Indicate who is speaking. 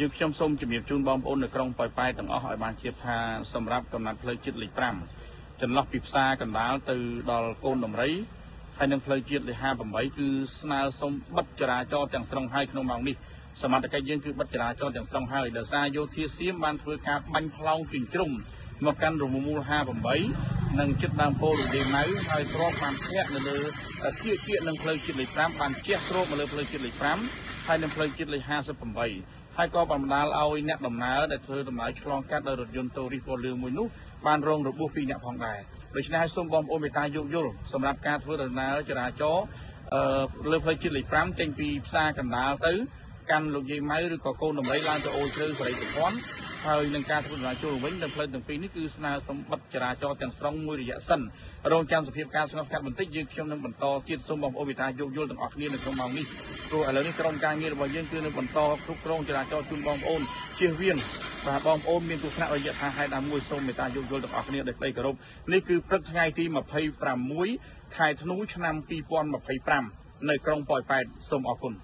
Speaker 1: យើងខ្ញុំសូមជំរាបជូនបងប្អូននៅក្រុងប៉ោយប៉ែតទាំងអស់ឲ្យបានជៀបថាសម្រាប់កំណត់ផ្លូវជាតិលេខ5ចន្លោះពីផ្សារកណ្ដាលទៅដល់កូនដំរីហើយនឹងផ្លូវជាតិលេខ58គឺស្នើសុំបិទចរាចរណ៍ទាំងស្រុងហើយក្នុងម៉ោងនេះសមត្ថកិច្ចយើងគឺបិទចរាចរណ៍ទាំងស្រុងហើយដោយសារយោធាសៀមបានធ្វើការបាញ់ផ្លោងជញ្ជ្រុំមកកាន់រមូល58និងចិត្តដើមពោធិ៍រដេម៉ៅហើយទ្រាំបានធ្លាក់នៅលើគៀកនឹងផ្លូវជាតិលេខ5បានជះគ្របមកលើផ្លូវជាតិលេខ5ហើយនឹងផ្លូវជាតិលេខ58ហើយក៏បណ្ដាលឲ្យអ្នកដំណើរដែលធ្វើដំណើរឆ្លងកាត់ដោយរថយន្តតូរីសពណ៌លឿងមួយនោះបានរងរបួស2អ្នកផងដែរដូច្នេះហើយសូមបងប្អូនមេត្តាយោគយល់សម្រាប់ការធ្វើដំណើរចរាចរណ៍លើផ្លូវជាតិលេខ5ចេញពីផ្សារកណ្ដាលទៅកាន់លោកយាយម៉ៅឬក៏កូនដំរីឡើងទៅអូរជ្រៅសេរីសុភ័ណ្ឌហើយនឹងការធ្វើដំណើរចូលវិញនៅផ្លូវទាំងពីរនេះគឺស្នើសុំបិទចរាចរណ៍ទាំងស្រុងមួយរយៈសិនរងចាំសភាពការស្ងប់ស្ងាត់បន្តិចយើងខ្ញុំនឹងបន្តទៀតសូមបងប្អូនមេត្តាយោគយល់ទាំងអស់គ្នានៅក្នុងម៉ោងនេះព្រោះឥឡូវនេះក្រុមការងាររបស់យើងគឺនឹងបន្តគ្រប់គ្រងចរាចរណ៍ជូនបងប្អូនជៀសវាងបាទបងប្អូនមានទស្សនៈរយៈថាហេតុណាមួយសូមមេត្តាយោគយល់ទាំងអស់គ្នាដោយក្តីគោរពនេះគឺព្រឹកថ្ងៃទី26ខែធ្នូឆ្នាំ2025នៅក្រុងប៉ោយប៉ែតសូមអរគុណ